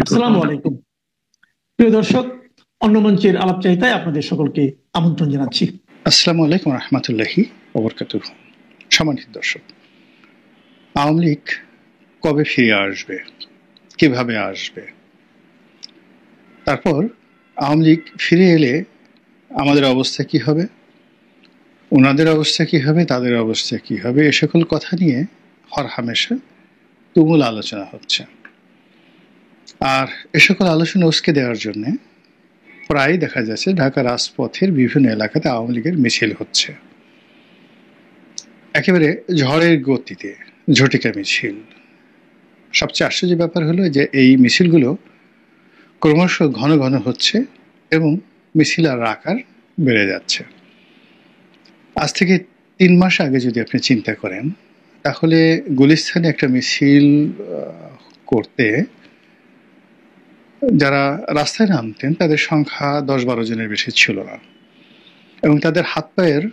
আসসালামু আলাইকুম প্রিয় দর্শক, অন্য মঞ্চের আলাপচারিতায় আপনাদের সকলকে আমন্ত্রণ জানাচ্ছি। আসসালামু আলাইকুম রহমতুল্লাহি ওবরকাতুহু। সম্মানিত দর্শক, আওয়ামী লীগ কবে ফিরে আসবে, কিভাবে আসবে, তারপর আওয়ামী লীগ ফিরে এলে আমাদের অবস্থা কি হবে, ওনাদের অবস্থা কি হবে, তাদের অবস্থা কি হবে, এ সকল কথা নিয়ে হরহামেশা তুমুল আলোচনা হচ্ছে। আর এ সকল আলোচনা উস্কে দেওয়ার জন্য প্রায় দেখা যাচ্ছে ঢাকা রাজপথের বিভিন্ন এলাকাতে আওয়ামী লীগের মিছিল হচ্ছে, একেবারে ঝড়ের গতিতে ঝটিকা মিছিল। সবচেয়ে আশ্চর্যের ব্যাপার হলো যে এই মিছিলগুলো ক্রমশ ঘন ঘন হচ্ছে এবং মিছিল আর আকার বেড়ে যাচ্ছে। আজ থেকে 3 মাস আগে যদি আপনি চিন্তা করেন, তাহলে গুলিস্তানে একটা মিছিল করতে যারা রাস্তায় নামতেন তাদের সংখ্যা 10-12 জনের বেশি ছিল না, এবং তাদের হাত পায়ের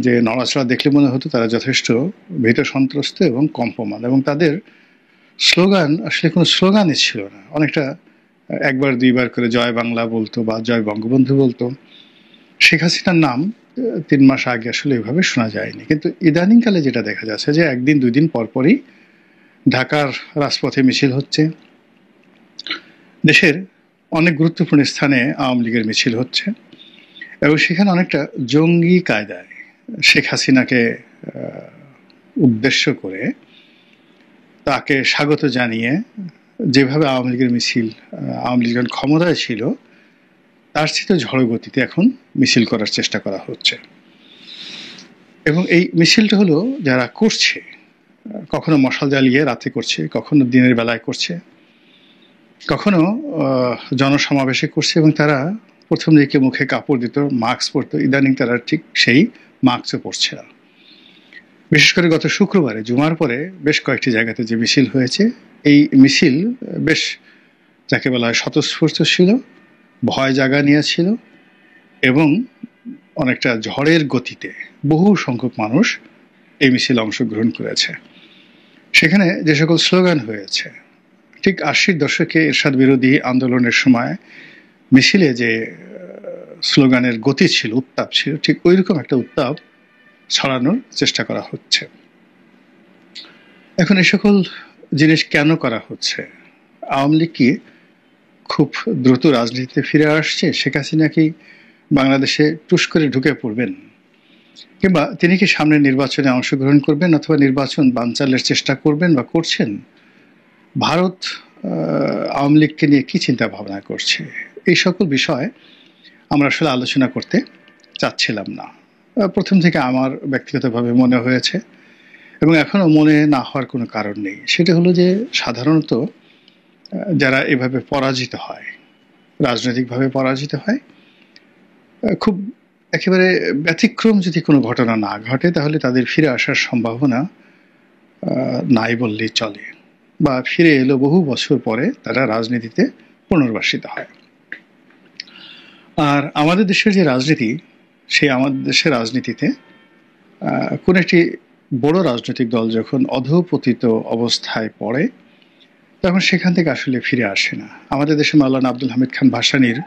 যে নড়াচড়া দেখলে মনে হতো তারা যথেষ্ট ভীত সন্ত্রস্ত এবং কম্পমান, এবং তাদের স্লোগান আসলে কোনো স্লোগানই ছিল না। অনেকটা একবার দুইবার করে জয় বাংলা বলতো বা জয় বঙ্গবন্ধু বলতো। শেখ হাসিনার নাম 3 মাস আগে আসলে এভাবে শোনা যায়নি, কিন্তু ইদানিংকালে যেটা দেখা যাচ্ছে যে একদিন দুই দিন পরপরই ঢাকার রাজপথে মিছিল হচ্ছে, দেশের অনেক গুরুত্বপূর্ণ স্থানে আওয়ামী লীগের মিছিল হচ্ছে, এবং সেখানে অনেকটা জঙ্গি কায়দায় শেখ হাসিনাকে উদ্দেশ্য করে তাকে স্বাগত জানিয়ে যেভাবে আওয়ামী লীগের মিছিল, আওয়ামী লীগ যখন ক্ষমতায় ছিল তার চেয়ে ঝড় গতিতে এখন মিছিল করার চেষ্টা করা হচ্ছে। এবং এই মিছিলটা হলো যারা করছে, কখনো মশাল জ্বালিয়ে রাতে করছে, কখনো দিনের বেলায় করছে, কখনো জনসমাবেশে করছে, এবং তারা প্রথম দিকে মুখে কাপড় দিত, মাস্ক পরতো, ইদানিং তারা ঠিক সেই মাস্কও পরছে না। বিশেষ করে গত শুক্রবারে জুমার পরে বেশ কয়েকটি জায়গাতে যে মিছিল হয়েছে, এই মিছিল বেশ যাকে বলা হয় স্বতঃস্ফূর্ত ছিল, ভয় জাগা নিয়েছিল, এবং অনেকটা ঝড়ের গতিতে বহু সংখ্যক মানুষ এই মিছিলে অংশগ্রহণ করেছে। সেখানে যে সকল স্লোগান হয়েছে, ঠিক 80-র দশকে এরশাদ বিরোধী আন্দোলনের সময় মিছিলে যে স্লোগানের গতি ছিল, উত্তাপ ছিল, ঠিক ওই রকম একটা উত্তাপ ছড়ানোর চেষ্টা করা হচ্ছে। এখন এই সকল জিনিস কেন করা হচ্ছে? আওয়ামী লীগ কি খুব দ্রুত রাজনীতিতে ফিরে আসছে? শেখ হাসিনা কি বাংলাদেশে টুস করে ঢুকে পড়বেন, কিংবা তিনি কি সামনে নির্বাচনে অংশগ্রহণ করবেন অথবা নির্বাচন বানচালের চেষ্টা করবেন বা করছেন? ভারত আওয়ামী লীগকে নিয়ে কি চিন্তা ভাবনা করছে? এই সকল বিষয় আমরা আসলে আলোচনা করতে চাচ্ছিলাম না। প্রথম থেকে আমার ব্যক্তিগতভাবে মনে হয়েছে, এবং এখনো মনে না হওয়ার কোনো কারণ নেই, সেটা হলো যে সাধারণত যারা এভাবে পরাজিত হয়, রাজনৈতিকভাবে পরাজিত হয়, খুব একেবারে ব্যতিক্রম যদি কোনো ঘটনা না ঘটে, তাহলে তাদের ফিরে আসার সম্ভাবনা নাই বললেই চলে, বা ফিরে এলো বহু বছর পরে তারা রাজনীতিতে পুনর্বাসিত হয়। আর আমাদের দেশের যে রাজনীতি, সেই আমাদের দেশের রাজনীতিতে কোন একটি বড় রাজনৈতিক দল যখন অধঃপতিত অবস্থায় পড়ে, তখন সেখান থেকে আসলে ফিরে আসে না। আমাদের দেশে মাওলানা আব্দুল হামিদ খান ভাসানীর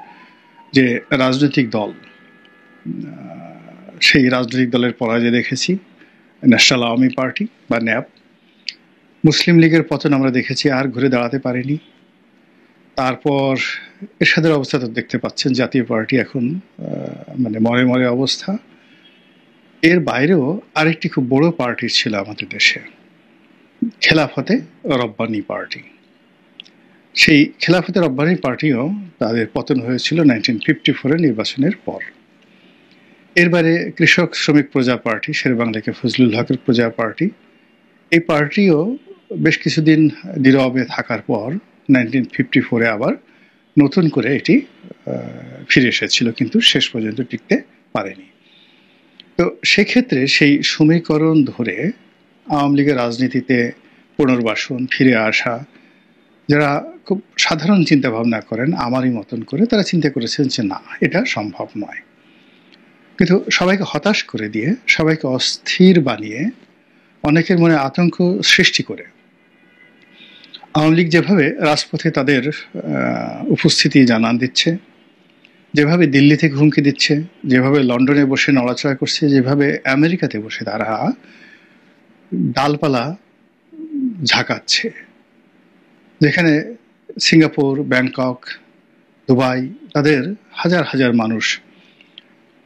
যে রাজনৈতিক দল, সেই রাজনৈতিক দলের পরাজয় দেখেছি, ন্যাশনাল আওয়ামী পার্টি বা ন্যাপ। মুসলিম লীগের পতন আমরা দেখেছি, আর ঘুরে দাঁড়াতে পারেনি। তারপর এরশাদের অবস্থা তো দেখতে পাচ্ছেন, জাতীয় পার্টি এখন মানে মরে মরে অবস্থা। এর বাইরেও আরেকটি খুব বড় পার্টি ছিল আমাদের দেশে, খেলাফতে রব্বানী পার্টি। সেই খেলাফতে রব্বানী পার্টিও তাদের পতন হয়েছিল 1954 নির্বাচনের পর। এর বাইরে কৃষক শ্রমিক প্রজা পার্টি, শেরেবাংলাকে ফজলুল হকের প্রজা পার্টি, এই পার্টিও বেশ কিছুদিন নীরবে থাকার পর 1954 আবার নতুন করে এটি ফিরে এসেছিল, কিন্তু শেষ পর্যন্ত টিকতে পারেনি। তো সেক্ষেত্রে সেই সমীকরণ ধরে আওয়ামী লীগের রাজনীতিতে পুনর্বাসন, ফিরে আসা, যারা খুব সাধারণ চিন্তা ভাবনা করেন আমারই মতন করে, তারা চিন্তা করেছেন যে না, এটা সম্ভব নয়। কিন্তু সবাইকে হতাশ করে দিয়ে, সবাইকে অস্থির বানিয়ে, অনেকের মনে আতঙ্ক সৃষ্টি করে আওয়ামী লীগ যেভাবে রাজপথে তাদের উপস্থিতি জানান দিচ্ছে, যেভাবে দিল্লি থেকে হুমকি দিচ্ছে, যেভাবে লন্ডনে বসে নড়াচড়া করছে, যেভাবে আমেরিকাতে বসে তারা ডালপালা ঝাঁকাচ্ছে, যেখানে সিঙ্গাপুর, ব্যাংকক, দুবাই, তাদের হাজার হাজার মানুষ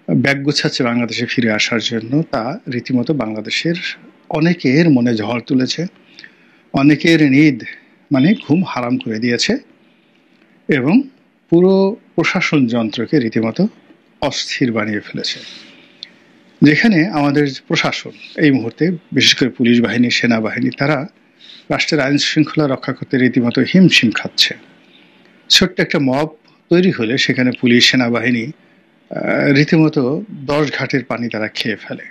ব্যাগ গুছাচ্ছে বাংলাদেশে ফিরে আসার জন্য, তা রীতিমতো বাংলাদেশের অনেকের মনে ঝড় তুলেছে, অনেকের নিদ মানে ঘুম হারাম করে দিয়েছে এবং পুরো প্রশাসন যন্ত্রকে রীতিমতো অস্থির বানিয়ে ফেলেছে। যেখানে আমাদের প্রশাসন এই মুহূর্তে, বিশেষ করে পুলিশ বাহিনী, সেনাবাহিনী, তারা রাষ্ট্রের আইন শৃঙ্খলা রক্ষা করতে রীতিমতো হিমশিম খাচ্ছে। ছোট্ট একটা মব তৈরি হলে সেখানে পুলিশ, সেনাবাহিনী রীতিমতো 10 ঘাটের পানি তারা খেয়ে ফেলে।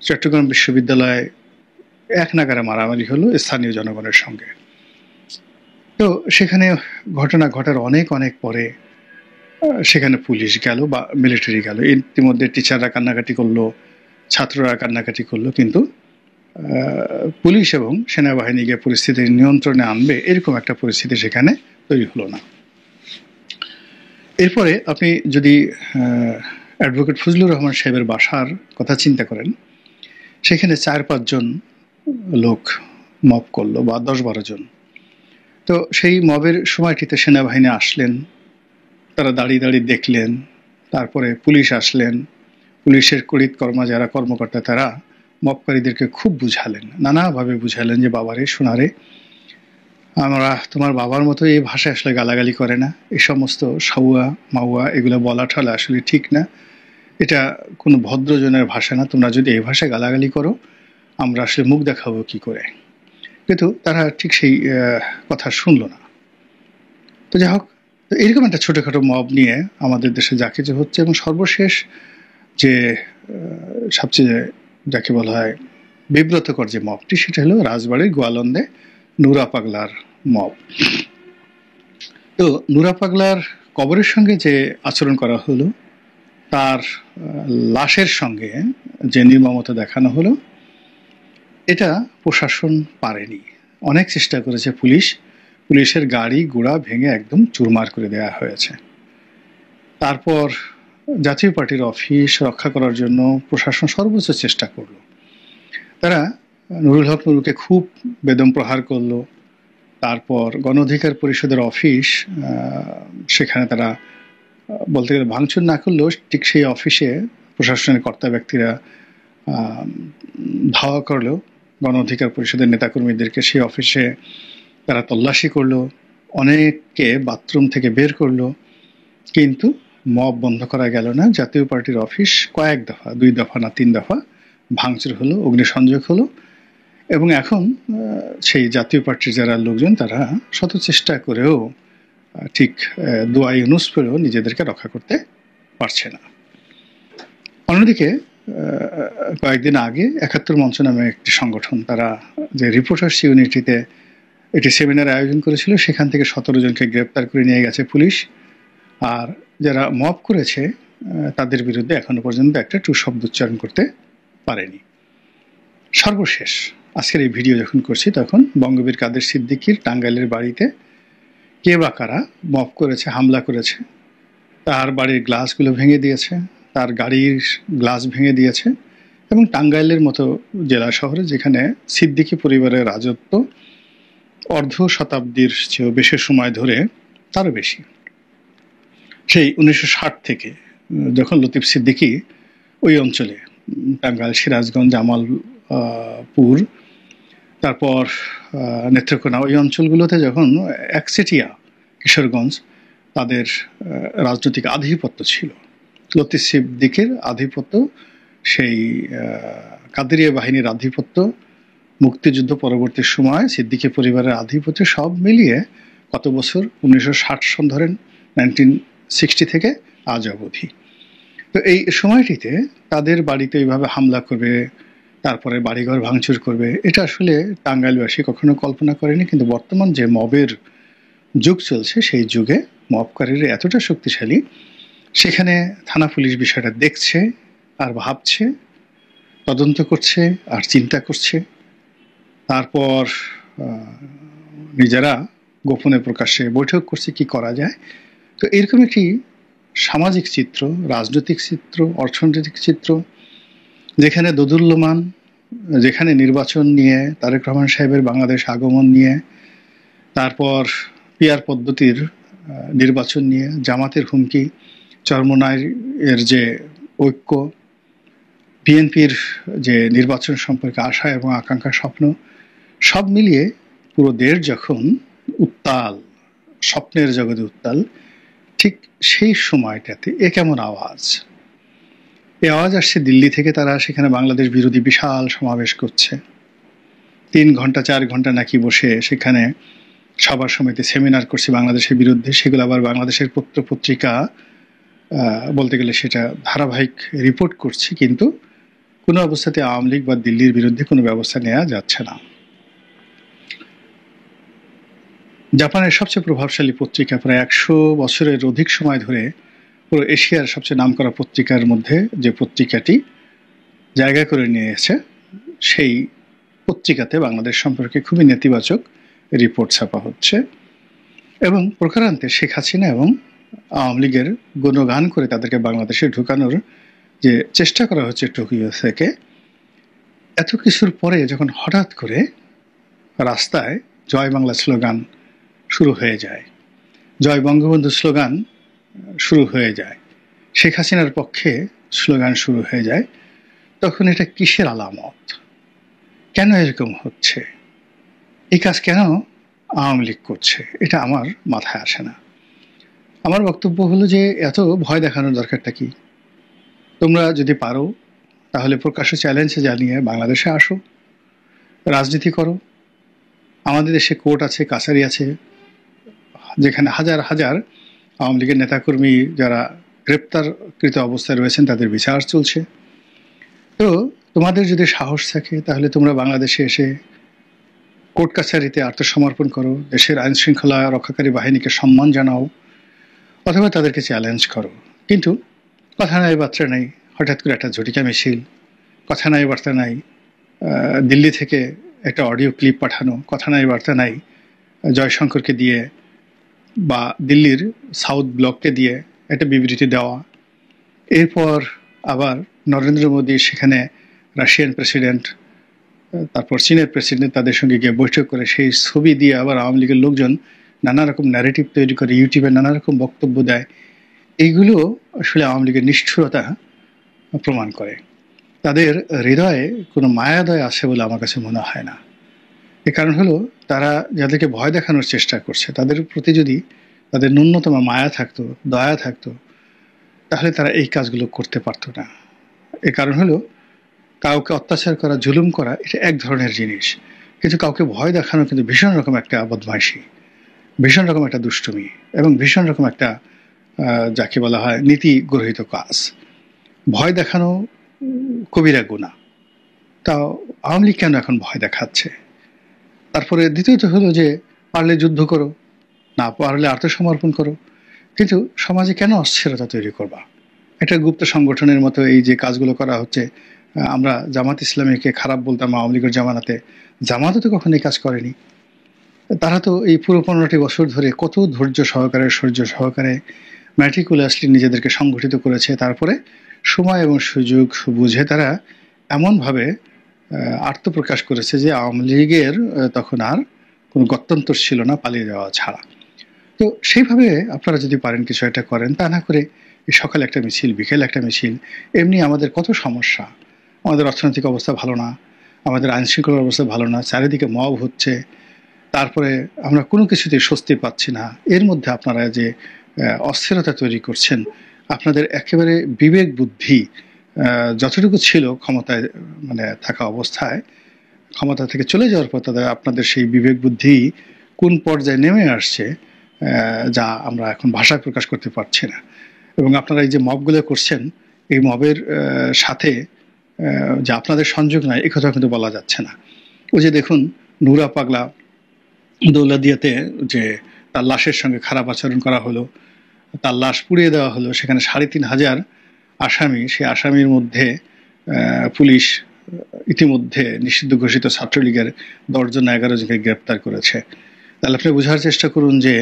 চট্টগ্রাম বিশ্ববিদ্যালয়ে এক নাগারে মারামারি হলো স্থানীয় জনগণের সঙ্গে। তো সেখানে ঘটনা ঘটার অনেক অনেক পরে সেখানে পুলিশ গেল বা মিলিটারি গেল, ইতিমধ্যে টিচাররা কান্নাকাটি করলো, ছাত্ররা কান্নাকাটি করলো, কিন্তু পুলিশ এবং সেনাবাহিনী গিয়ে পরিস্থিতির নিয়ন্ত্রণে আনবে এরকম একটা পরিস্থিতি সেখানে তৈরি হলো না। এরপরে আপনি যদি অ্যাডভোকেট ফজলুর রহমান সাহেবের বাসার কথা চিন্তা করেন, সেখানে 4-5 জন লোক মব করলো বা 10-12 জন। তো সেই মবের সময়টিতে সেনাবাহিনী আসলেন, তারা দাঁড়িয়ে দাঁড়িয়ে দেখলেন, তারপরে পুলিশ আসলেন, পুলিশের কর্মা যারা কর্মকর্তা তারা মবকারীদেরকে খুব বুঝালেন, নানাভাবে বুঝালেন যে বাবারে সোনারে, আমরা তোমার বাবার মতো এই ভাষায় আসলে গালাগালি করে না, এই সমস্ত সাউয়া মাউয়া এগুলো বলা ঠলা আসলে ঠিক না, এটা কোনো ভদ্রজনের ভাষা না, তোমরা যদি এই ভাষায় গালাগালি করো আমরা আসলে মুখ দেখাবো কি করে। কিন্তু তারা ঠিক সেই কথা শুনলো না। তো যাই হোক, এরকম একটা ছোটোখাটো মব নিয়ে আমাদের দেশে যা কিছু হচ্ছে, এবং সর্বশেষ যে সবচেয়ে যাকে বলা হয় বিব্রতকর যে মবটি, সেটা হলো রাজবাড়ির গোয়ালন্দে নুরা পাগলার মব। তো নুরা পাগলার কবরের সঙ্গে যে আচরণ করা হলো, তার লাশের সঙ্গে যে নির্মমতা দেখানো হলো, এটা প্রশাসন পারেনি। অনেক চেষ্টা করেছে পুলিশের গাড়ি ঘোড়া ভেঙে একদম চুরমার করে দেওয়া হয়েছে। তারপর জাতীয় পার্টির অফিস রক্ষা করার জন্য প্রশাসন সর্বোচ্চ চেষ্টা করলো। তারা নুরুল হক নুরুকে খুব বেদম প্রহার করলো। তারপর গণ অধিকার পরিষদের অফিস, সেখানে তারা বলতে গেলে ভাঙচুর না করলেও ঠিক সেই অফিসে প্রশাসনের কর্তা ব্যক্তিরা ধাওয়া করলো গণ অধিকার পরিষদের নেতাকর্মীদেরকে। সেই অফিসে তারা তল্লাশি করলো, অনেককে বাথরুম থেকে বের করলো, কিন্তু মব বন্ধ করা গেল না। জাতীয় পার্টির অফিস কয়েক দফা, 2 দফা না 3 দফা ভাঙচুর হলো, অগ্নিসংযোগ হলো, এবং এখন সেই জাতীয় পার্টির যারা লোকজন তারা শত চেষ্টা করেও ঠিক দোয়া ইউনুস পেলেও নিজেদেরকে রক্ষা করতে পারছে না। অন্যদিকে কয়েকদিন আগে ৭১ মঞ্চ নামে একটি সংগঠন, তারা যে রিপোর্টার্স ইউনিটিতে একটি সেমিনার আয়োজন করেছিল, সেখান থেকে 17 জনকে গ্রেপ্তার করে নিয়ে গেছে পুলিশ। আর যারা মব করেছে তাদের বিরুদ্ধে এখনো পর্যন্ত একটা টু শব্দ উচ্চারণ করতে পারেনি। সর্বশেষ আজকের এই ভিডিও যখন করছি, তখন বঙ্গবীর কাদের সিদ্দিকীর টাঙ্গাইলের বাড়িতে কে বা কারা মব করেছে, হামলা করেছে, তার বাড়ির গ্লাসগুলো ভেঙে দিয়েছে, তার গাড়ির গ্লাস ভেঙে দিয়েছে, এবং টাঙ্গাইলের মতো জেলা শহরে যেখানে সিদ্দিকী পরিবারের রাজত্ব অর্ধ শতাব্দীর চেয়েও বেশি সময় ধরে, তারও বেশি, সেই 1960 থেকে যখন লতিফ সিদ্দিকী ওই অঞ্চলে টাঙ্গাইল, সিরাজগঞ্জ, জামালপুর, তারপর নেত্রকোনা, ওই অঞ্চলগুলোতে যখন একচেটিয়া কিশোরগঞ্জ তাদের রাজনৈতিক আধিপত্য ছিল, লতিফ সিদ্দিকীর আধিপত্য, সেই কাদেরিয়া বাহিনীর আধিপত্য, মুক্তিযুদ্ধ পরবর্তী সময় সিদ্দিকী পরিবারের আধিপত্য, সব মিলিয়ে কত বছর, 1960 সন ধরেন, 1960 থেকে আজ অবধি। তো এই সময়টিতে তাদের বাড়িতে এইভাবে হামলা করবে, তারপরে বাড়িঘর ভাঙচুর করবে, এটা আসলে টাঙ্গাইলবাসী কখনো কল্পনা করেনি। কিন্তু বর্তমান যে মবের যুগ চলছে, সেই যুগে মবকারীরা এতটা শক্তিশালী, সেখানে থানা পুলিশ বিষয়টা দেখছে আর ভাবছে, তদন্ত করছে আর চিন্তা করছে, তারপর নিজেরা গোপনে প্রকাশ্যে বৈঠক করছে কি করা যায়। তো এরকম একটি সামাজিক চিত্র, রাজনৈতিক চিত্র, অর্থনৈতিক চিত্র, যেখানে দোদুল্যমান, যেখানে নির্বাচন নিয়ে, তারেক রহমান সাহেবের বাংলাদেশ আগমন নিয়ে, তারপর পিয়ার পদ্ধতির নির্বাচন নিয়ে, জামাতের হুমকি, চরমোনাইয়ের যে ঐক্য, বিএনপির যে নির্বাচন সম্পর্কে আশা এবং আকাঙ্ক্ষা, স্বপ্ন, সব মিলিয়ে পুরো দেশ যখন উত্তাল, স্বপ্নের জগতে উত্তাল, ঠিক সেই সময়টাতে এ কেমন আওয়াজ? এই আওয়াজ আসছে দিল্লি থেকে। তারা সেখানে বাংলাদেশ বিরোধী বিশাল সমাবেশ করছে, 3 ঘন্টা 4 ঘন্টা নাকি বসে সেখানে সভা সমিতি সেমিনার করছে বাংলাদেশের বিরুদ্ধে। সেগুলো আবার বাংলাদেশের পত্র পত্রিকা বলতে গেলে সেটা ধারাবাহিক রিপোর্ট করছে, কিন্তু কোনো অবস্থাতে আওয়ামী লীগ বা দিল্লির বিরুদ্ধে কোনো ব্যবস্থা নেওয়া যাচ্ছে না। জাপানের সবচেয়ে প্রভাবশালী পত্রিকা, প্রায় 100 বছরের অধিক সময় ধরে পুরো এশিয়ার সবচেয়ে নামকরা পত্রিকার মধ্যে যে পত্রিকাটি জায়গা করে নিয়েছে, সেই পত্রিকাতে বাংলাদেশ সম্পর্কে খুবই নেতিবাচক রিপোর্ট ছাপা হচ্ছে এবং প্রকারান্তে শেখ হাসিনা এবং আওয়ামী লীগের গুণগান করে তাদেরকে বাংলাদেশে ঢুকানোর যে চেষ্টা করা হচ্ছে টোকিও থেকে। এত কিছুর পরে যখন হঠাৎ করে রাস্তায় জয় বাংলা স্লোগান শুরু হয়ে যায়, জয় বঙ্গবন্ধু স্লোগান শুরু হয়ে যায়, শেখ হাসিনার পক্ষে স্লোগান শুরু হয়ে যায়, তখন এটা কিসের আলামত? কেন এরকম হচ্ছে? এই কাজ কেন আওয়ামী লীগ করছে? এটা আমার মাথায় আসে না। আমার বক্তব্য হলো যে এত ভয় দেখানোর দরকারটা কি? তোমরা যদি পারো তাহলে প্রকাশ্য চ্যালেঞ্জে জানিয়ে বাংলাদেশে আসো, রাজনীতি করো। আমাদের দেশে কোর্ট আছে, কাছারি আছে, যেখানে হাজার হাজার আওয়ামী লীগের নেতাকর্মী যারা গ্রেপ্তারকৃত অবস্থায় রয়েছেন তাদের বিচার চলছে। তো তোমাদের যদি সাহস থাকে তাহলে তোমরা বাংলাদেশে এসে কোর্ট কাছারিতে আত্মসমর্পণ করো, দেশের আইন শৃঙ্খলা রক্ষাকারী বাহিনীকে সম্মান জানাও, অথবা তাদেরকে চ্যালেঞ্জ করো। কিন্তু কথা নাই বার্তা নাই, হঠাৎ করে একটা ঝটিকা মিছিল, কথা নাই বার্তা নাই দিল্লি থেকে একটা অডিও ক্লিপ পাঠানো, কথা নাই বার্তা নাই জয়শঙ্করকে দিয়ে বা দিল্লির সাউথ ব্লককে দিয়ে একটা বিবৃতি দেওয়া, এরপর আবার নরেন্দ্র মোদী সেখানে রাশিয়ান প্রেসিডেন্ট, তারপর চীনের প্রেসিডেন্ট, তাদের সঙ্গে গিয়ে বৈঠক করে সেই ছবি দিয়ে আবার আওয়ামী লীগের লোকজন নানা রকম ন্যারেটিভ তৈরি করে, ইউটিউবে নানা রকম বক্তব্য দেয়। এইগুলো আসলে আওয়ামী লীগের নিষ্ঠুরতা প্রমাণ করে। তাদের হৃদয়ে কোনো মায়াদয় আছে বলে আমার কাছে মনে হয় না। এর কারণ হলো তারা যাদেরকে ভয় দেখানোর চেষ্টা করছে তাদের প্রতি যদি তাদের ন্যূনতম মায়া থাকতো, দয়া থাকতো, তাহলে তারা এই কাজগুলো করতে পারতো না। এর কারণ হলো কাউকে অত্যাচার করা, জুলুম করা এটা এক ধরনের জিনিস, কিন্তু কাউকে ভয় দেখানো কিন্তু ভীষণ রকম একটা বদমাইশি, ভীষণ রকম একটা দুষ্টুমি এবং ভীষণ রকম একটা যাকে বলা হয় নীতি গরহিত কাজ। ভয় দেখানো কবিরা গুনাহ। তাও আওয়ামী লীগ কেন এখন ভয় দেখাচ্ছে? তারপরে দ্বিতীয়ত হলো যে পারলে যুদ্ধ করো, না পারলে আত্মসমর্পণ করো, কিন্তু সমাজে কেন অস্থিরতা তৈরি করবা? একটা গুপ্ত সংগঠনের মতো এই যে কাজগুলো করা হচ্ছে। আমরা জামাত ইসলামীকে খারাপ বলতাম আওয়ামী লীগের জামানাতে, জামাতও তো কখনো এই কাজ করেনি। তারা তো এই পুরো 15টি বছর ধরে কত ধৈর্য সহকারে, সৌর্য সহকারে, ম্যাটিকুলাসলি নিজেদেরকে সংগঠিত করেছে। তারপরে সময় এবং সুযোগ বুঝে তারা এমনভাবে আত্মপ্রকাশ করেছে যে আওয়ামী লীগের তখন আর কোনো গত্যন্তর ছিল না পালিয়ে যাওয়া ছাড়া। তো সেইভাবে আপনারা যদি পারেন কিছু একটা করেন, তা না করে সকালে একটা মিছিল, বিকেল একটা মিছিল। এমনি আমাদের কত সমস্যা, আমাদের অর্থনৈতিক অবস্থা ভালো না, আমাদের আইন শৃঙ্খলার অবস্থা ভালো না, চারিদিকে মব হচ্ছে, তারপরে আমরা কোনো কিছুতেই স্বস্তি পাচ্ছি না। এর মধ্যে আপনারা যে অস্থিরতা তৈরি করছেন, আপনাদের একেবারে বিবেক বুদ্ধি যতটুকু ছিল ক্ষমতায় মানে থাকা অবস্থায়, ক্ষমতা থেকে চলে যাওয়ার পর তাদের আপনাদের সেই বিবেক বুদ্ধি কোন পর্যায়ে নেমে আসছে যা আমরা এখন ভাষায় প্রকাশ করতে পারছি না। এবং আপনারা এই যে মবগুলো করছেন, এই মবের সাথে যে আপনাদের সংযোগ নাই এই কথা কিন্তু বলা যাচ্ছে না। ওই যে দেখুন নুরা পাগলা দৌলতদিয়াতে যে তার লাশের সঙ্গে খারাপ আচরণ করা হলো, তার লাশ পুড়িয়ে দেওয়া হলো, সেখানে 3,500 আসামি, সেই আসামির মধ্যে পুলিশ ইতিমধ্যে নিষিদ্ধ ঘোষিত ছাত্রলীগের 10 জন 11 জনকে গ্রেপ্তার করেছে। তাহলে আপনি বোঝার চেষ্টা করুন যে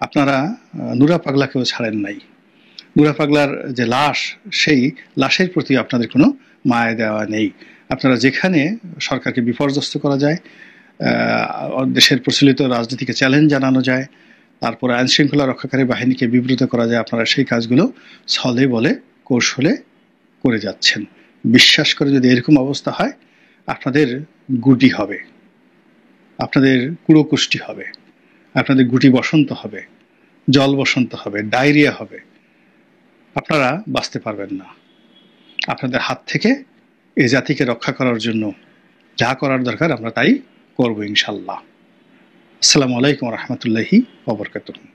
আপনারা নুরা পাগলাকেও ছাড়েন নাই। নুরা পাগলার যে লাশ, সেই লাশের প্রতি আপনাদের কোনো মায়া দেওয়া নেই। আপনারা যেখানে সরকারকে বিপর্যস্ত করা যায়, দেশের প্রচলিত রাজনীতিকে চ্যালেঞ্জ জানানো যায়, তারপরে আইন শৃঙ্খলা রক্ষাকারী বাহিনীকে বিব্রত করা যায়, আপনারা সেই কাজগুলো ছলে বলে কৌশলে করে যাচ্ছেন। বিশ্বাস করে যদি এরকম অবস্থা হয়, আপনাদের গুটি হবে, আপনাদের কুড়োকুষ্টি হবে, আপনাদের গুটি বসন্ত হবে, জল বসন্ত হবে, ডায়রিয়া হবে, আপনারা বাঁচতে পারবেন না। আপনাদের হাত থেকে এই জাতিকে রক্ষা করার জন্য যা করার দরকার আমরা তাই করবো ইনশাল্লাহ। আসসালামু আলাইকুম রহমতুল্লাহি ওয়া বারাকাতুহু।